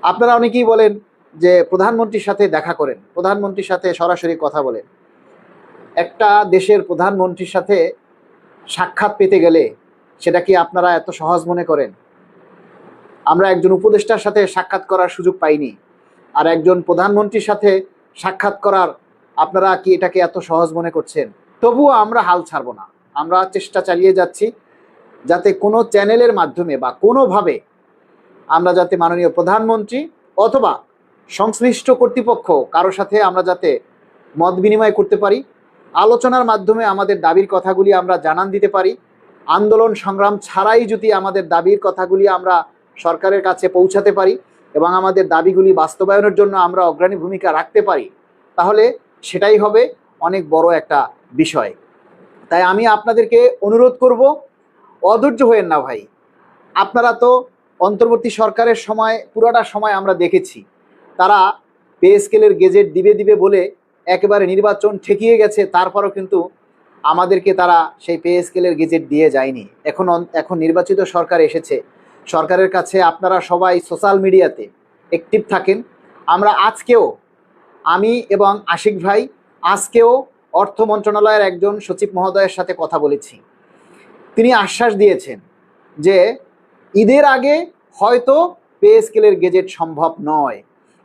আপনারা অনেকেই বলেন যে প্রধানমন্ত্রীর সাথে দেখা করেন, প্রধানমন্ত্রীর সাথে সরাসরি কথা বলেন। একটা দেশের প্রধানমন্ত্রীর সাথে সাক্ষাৎ পেতে গেলে সেটা কি আপনারা এত সহজ মনে করেন? আমরা একজন উপদেষ্টার সাথে সাক্ষাৎ করার সুযোগ পাইনি, আর একজন প্রধানমন্ত্রীর সাথে সাক্ষাৎ করার আপনারা কি এটাকে এত সহজ মনে করছেন? তবুও আমরা হাল ছাড়ব না, আমরা চেষ্টা চালিয়ে যাচ্ছি যাতে কোনো চ্যানেলের মাধ্যমে বা কোনোভাবে আমরা যাতে মাননীয় প্রধানমন্ত্রী অথবা সংশ্লিষ্ট কর্তৃপক্ষ কারোর সাথে আমরা যাতে মত বিনিময় করতে পারি, আলোচনার মাধ্যমে আমাদের দাবির কথাগুলি আমরা জানান দিতে পারি। আন্দোলন সংগ্রাম ছাড়াই যদি আমাদের দাবির কথাগুলি আমরা সরকারের কাছে পৌঁছাতে পারি এবং আমাদের দাবিগুলি বাস্তবায়নের জন্য আমরা অগ্রণী ভূমিকা রাখতে পারি, তাহলে সেটাই হবে অনেক বড় একটা বিষয়। তাই আমি আপনাদেরকে অনুরোধ করব, অধৈর্য হয়েন না ভাই। আপনারা তো অন্তর্বর্তী সরকারের সময় পুরোটা সময় আমরা দেখেছি তারা পে স্কেলের গেজেট দিবে দিবে বলে একেবারে নির্বাচন ঠেকিয়ে গেছে, তারপরও কিন্তু আমাদেরকে তারা সেই পে স্কেলের গেজেট দিয়ে যায়নি। এখন নির্বাচিত সরকার এসেছে, সরকারের কাছে আপনারা সবাই সোশ্যাল মিডিয়াতে অ্যাক্টিভ থাকেন। আমরা আজকেও, আমি এবং আশিক ভাই আজকেও অর্থ মন্ত্রণালয়ের একজন সচিব মহোদয়ের সাথে কথা বলেছি। তিনি আশ্বাস দিয়েছেন যে ঈদের আগে হয়তো পে স্কেলের গেজেট সম্ভব নয়।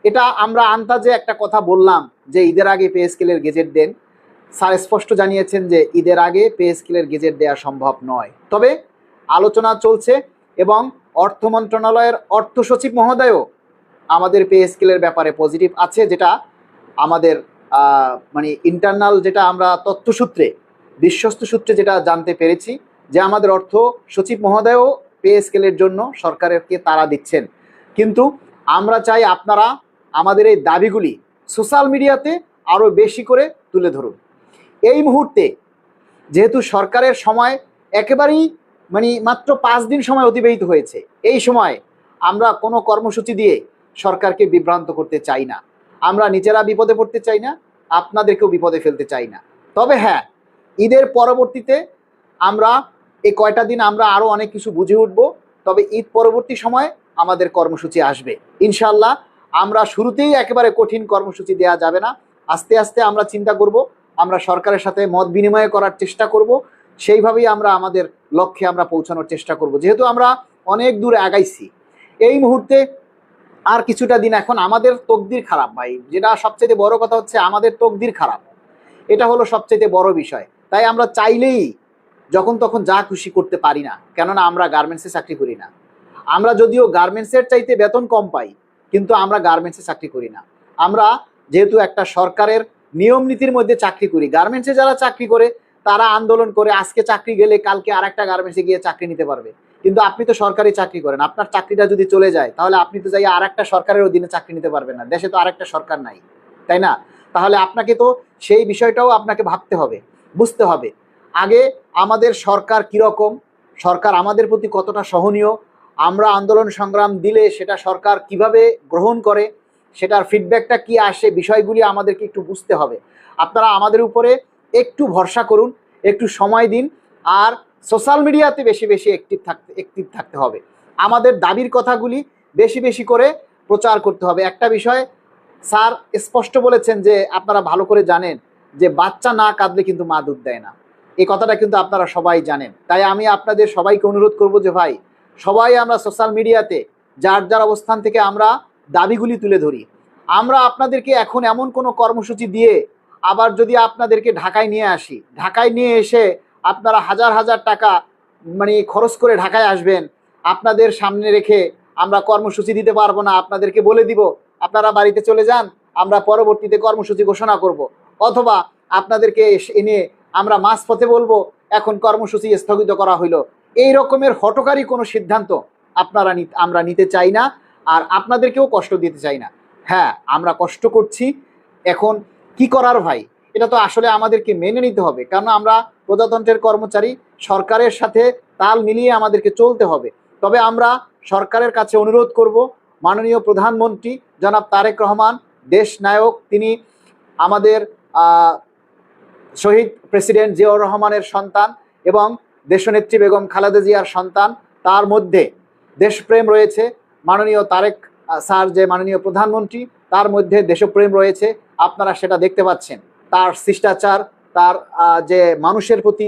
এটা আমরা আন্দাজে একটা কথা বললাম যে ঈদের আগে পে স্কেলের গেজেট দেন। স্যার স্পষ্ট জানিয়েছেন যে ঈদের আগে পে স্কেলের গেজেট দেওয়া সম্ভব নয়, তবে আলোচনা চলছে এবং অর্থ মন্ত্রণালয়ের অর্থ সচিব মহোদয়ও আমাদের পে স্কেলের ব্যাপারে পজিটিভ আছে, যেটা আমাদের মানে ইন্টারনাল, যেটা আমরা তথ্যসূত্রে বিশ্বস্ত সূত্রে যেটা জানতে পেরেছি, যে আমাদের অর্থ সচিব মহোদয়ও পে স্কেলের জন্য সরকারকে তাড়া দিচ্ছেন। কিন্তু আমরা চাই আপনারা আমাদের এই দাবিগুলি সোশ্যাল মিডিয়াতে আরও বেশি করে তুলে ধরুন। এই মুহূর্তে যেহেতু সরকারের সময় একেবারেই মানে মাত্র 5 দিন সময় অতিবাহিত হয়েছে, এই সময় আমরা কোনো কর্মসূচি দিয়ে সরকারকে বিভ্রান্ত করতে চাই না। আমরা নিজেরা বিপদে পড়তে চাই না, আপনাদেরকেও বিপদে ফেলতে চাই না। তবে হ্যাঁ, ঈদের পরবর্তীতে আমরা এই কয়টা দিন আমরা আরও অনেক কিছু বুঝে উঠব। তবে ঈদ পরবর্তী সময় আমাদের কর্মসূচি আসবে ইনশাল্লাহ। আমরা শুরুতেই একেবারে কঠিন কর্মসূচি দেওয়া যাবে না, আস্তে আস্তে আমরা চিন্তা করব, আমরা সরকারের সাথে মত বিনিময় করার চেষ্টা করব, সেইভাবেই আমরা আমাদের লক্ষ্যে আমরা পৌঁছানোর চেষ্টা করব। যেহেতু আমরা অনেক দূর আগাইছি, এই মুহূর্তে আর কিছুটা দিন, এখন আমাদের তকদির খারাপ ভাই, যেটা সবচেয়ে বড় কথা হচ্ছে আমাদের তকদির খারাপ, এটা হলো সবচেয়ে বড় বিষয়। তাই আমরা চাইলেই যখন তখন যা খুশি করতে পারি না, কেননা আমরা গার্মেন্টসে চাকরি করি না। আমরা যদিও গার্মেন্টসের চাইতে বেতন কম পাই, কিন্তু আমরা গার্মেন্টসে চাকরি করি না। আমরা যেহেতু একটা সরকারের নিয়ম নীতির মধ্যে চাকরি করি, গার্মেন্টসে যারা চাকরি করে তারা আন্দোলন করে আজকে চাকরি গেলে কালকে আর একটা গার্মেন্টসে গিয়ে চাকরি নিতে পারবে। কিন্তু আপনি তো সরকারি চাকরি করেন, আপনার চাকরিটা যদি চলে যায় তাহলে আপনি তো যাই আর একটা সরকারের অধীনে চাকরি নিতে পারবেন না, দেশে তো আরেকটা সরকার নাই, তাই না? তাহলে আপনাকে তো সেই বিষয়টাও আপনাকে ভাবতে হবে, বুঝতে হবে। আগে আমাদের সরকার কীরকম, সরকার আমাদের প্রতি কতটা সহনীয়, আমরা আন্দোলন সংগ্রাম দিলে সেটা সরকার কিভাবে গ্রহণ করে, সেটার ফিডব্যাকটা কি আসে, বিষয়গুলি আমাদেরকে একটু বুঝতে হবে। আপনারা আমাদের উপরে একটু ভরসা করুন, একটু সময় দিন, আর সোশ্যাল মিডিয়াতে বেশি বেশি অ্যাক্টিভ থাকতে হবে। আমাদের দাবির কথাগুলি বেশি বেশি করে প্রচার করতে হবে। একটা বিষয় স্যার স্পষ্ট বলেছেন যে আপনারা ভালো করে জানেন যে বাচ্চা না কাঁদলে কিন্তু মা দুধ দেয় না, এই কথাটা কিন্তু আপনারা সবাই জানেন। তাই আমি আপনাদের সবাইকে অনুরোধ করব যে ভাই, সবাই আমরা সোশ্যাল মিডিয়াতে যার যার অবস্থান থেকে আমরা দাবিগুলি তুলে ধরি। আমরা আপনাদেরকে এখন এমন কোনো কর্মসূচি দিয়ে আবার যদি আপনাদেরকে ঢাকায় নিয়ে আসি, ঢাকায় নিয়ে এসে আপনারা হাজার হাজার টাকা মানে খরচ করে ঢাকায় আসবেন, আপনাদের সামনে রেখে আমরা কর্মসূচি দিতে পারবো না। আপনাদেরকে বলে দিব আপনারা বাড়িতে চলে যান, আমরা পরবর্তীতে কর্মসূচি ঘোষণা করব। অথবা আপনাদেরকে এনে আমরা মাঝপথে বলবো এখন কর্মসূচি স্থগিত করা হইল। এই রকমের হঠকারী কোনো সিদ্ধান্ত আমরা নিতে চাই না, আর আপনাদেরকেও কষ্ট দিতে চাই না। হ্যাঁ, আমরা কষ্ট করছি, এখন কি করার ভাই, এটা তো আসলে আমাদেরকে মেনে নিতে হবে, কারণ আমরা প্রজাতন্ত্রের কর্মচারী, সরকারের সাথে তাল মিলিয়ে আমাদেরকে চলতে হবে। তবে আমরা সরকারের কাছে অনুরোধ করব, মাননীয় প্রধানমন্ত্রী জনাব তারেক রহমান দেশ নায়ক, তিনি আমাদের শহীদ প্রেসিডেন্ট জিয়াউর রহমানের সন্তান এবং দেশনেত্রী বেগম খালেদা জিয়ার সন্তান, তার মধ্যে দেশপ্রেম রয়েছে। মাননীয় তারেক স্যার যে মাননীয় প্রধানমন্ত্রী, তার মধ্যে দেশপ্রেম রয়েছে, আপনারা সেটা দেখতে পাচ্ছেন। তার শিষ্টাচার, তার যে মানুষের প্রতি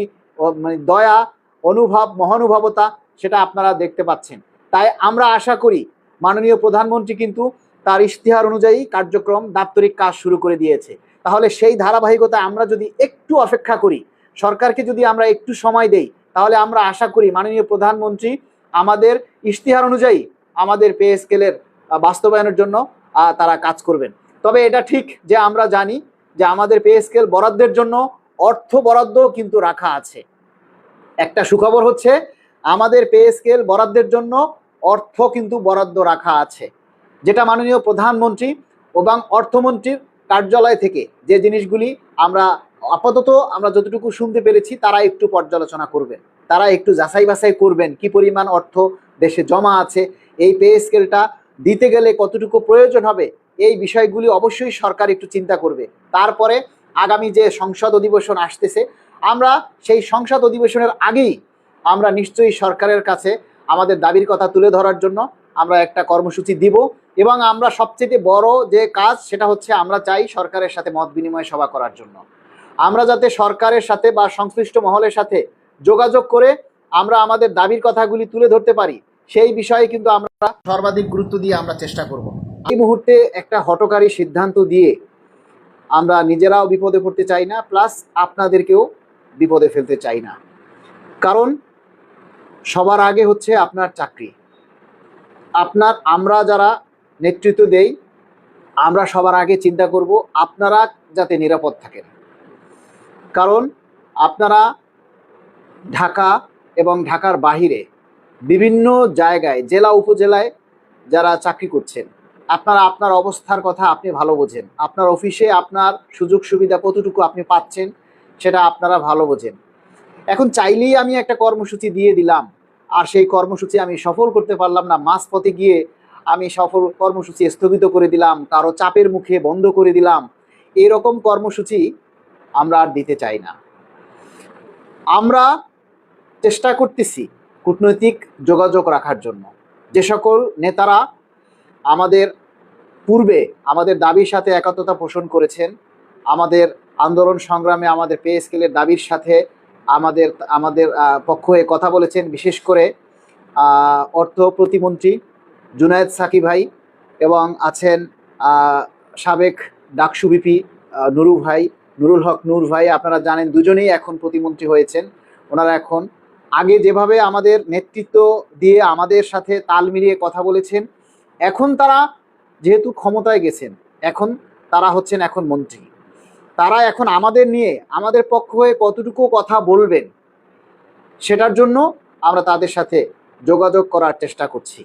মানে দয়া, অনুভব, মহানুভবতা, সেটা আপনারা দেখতে পাচ্ছেন। তাই আমরা আশা করি মাননীয় প্রধানমন্ত্রী কিন্তু তার ইশতেহার অনুযায়ী কার্যক্রম, দাপ্তরিক কাজ শুরু করে দিয়েছে। তাহলে সেই ধারাবাহিকতায় আমরা যদি একটু অপেক্ষা করি, সরকারকে যদি আমরা একটু সময় দেই, তাহলে আমরা আশা করি মাননীয় প্রধানমন্ত্রী আমাদের ইশতেহার অনুযায়ী আমাদের পে স্কেলের বাস্তবায়নের জন্য তারা কাজ করবেন। তবে এটা ঠিক যে আমরা জানি যে আমাদের পে স্কেল বরাদ্দের জন্য অর্থ বরাদ্দ কিন্তু রাখা আছে। একটা সুখবর হচ্ছে আমাদের পে স্কেল বরাদ্দের জন্য অর্থ কিন্তু বরাদ্দ রাখা আছে, যেটা মাননীয় প্রধানমন্ত্রী এবং অর্থমন্ত্রীর কার্যালয় থেকে যে জিনিসগুলি আপাতত আমরা যতটুকু শুনতে পেরেছি, তারা একটু পর্যালোচনা করবেন, তারা একটু যাচাই বাছাই করবেন কি পরিমাণ অর্থ দেশে জমা আছে, এই পে স্কেলটা দিতে গেলে কতটুকু প্রয়োজন হবে, এই বিষয়গুলি অবশ্যই সরকার একটু চিন্তা করবে। তারপরে আগামী যে সংসদ অধিবেশন আসতেছে, আমরা সেই সংসদ অধিবেশনের আগেই আমরা নিশ্চয়ই সরকারের কাছে আমাদের দাবির কথা তুলে ধরার জন্য আমরা একটা কর্মসূচি দিব। এবং আমরা সবচেয়ে বড় যে কাজ, সেটা হচ্ছে আমরা চাই সরকারের সাথে মত বিনিময় সভা করার জন্য। আমরা যাতে সরকারের সাথে বা সংশ্লিষ্ট মহলের সাথে যোগাযোগ করে আমরা আমাদের দাবির কথাগুলি তুলে ধরতে পারি, সেই বিষয়ে কিন্তু আমরা সর্বাধিক গুরুত্ব দিয়ে আমরা চেষ্টা করব। এই মুহূর্তে একটা হঠকারী সিদ্ধান্ত দিয়ে আমরা নিজেরাও বিপদে পড়তে চাই না, প্লাস আপনাদেরকেও বিপদে ফেলতে চাই না। কারণ সবার আগে হচ্ছে আপনার চাকরি। আমরা যারা নেতৃত্ব দেই, আমরা সবার আগে চিন্তা করব আপনারা যাতে নিরাপদ থাকেন। কারণ আপনারা ঢাকা এবং ঢাকার বাহিরে বিভিন্ন জায়গায়, জেলা উপজেলায় যারা চাকরি করছেন, আপনার অবস্থার কথা আপনি ভালো বোঝেন। আপনার অফিসে আপনার সুযোগ সুবিধা কতটুকু আপনি পাচ্ছেন, সেটা আপনারা ভালো বোঝেন। এখন চাইলেই আমি একটা কর্মসূচি দিয়ে দিলাম, আর সেই কর্মসূচি আমি সফল করতে পারলাম না, মাঝপথে গিয়ে আমি কর্মসূচি স্থগিত করে দিলাম, কারো চাপের মুখে বন্ধ করে দিলাম, এরকম কর্মসূচি আমরা আর দিতে চাই না। আমরা চেষ্টা করতেছি কূটনৈতিক যোগাযোগ রাখার জন্য। যে সকল নেতারা আমাদের পূর্বে আমাদের দাবির সাথে একাত্মতা পোষণ করেছেন, আমাদের আন্দোলন সংগ্রামে আমাদের পে স্কেলের দাবির সাথে আমাদের পক্ষ হয়ে কথা বলেছেন, বিশেষ করে অর্থ প্রতিমন্ত্রী জুনায়েদ সাকি ভাই, এবং আছেন সাবেক ডাকসু ভিপি নুরুল হক নূর ভাই। আপনারা জানেন দুজনেই এখন প্রতিমন্ত্রী হয়েছেন। ওনারা এখন আগে যেভাবে আমাদের নেতৃত্ব দিয়ে আমাদের সাথে তাল মিলিয়ে কথা বলেছেন, এখন তারা যেহেতু ক্ষমতায় গেছেন, এখন তারা হচ্ছেন এখন মন্ত্রী, তারা এখন আমাদের নিয়ে আমাদের পক্ষ হয়ে কতটুকু কথা বলবেন, সেটার জন্য আমরা তাদের সাথে যোগাযোগ করার চেষ্টা করছি।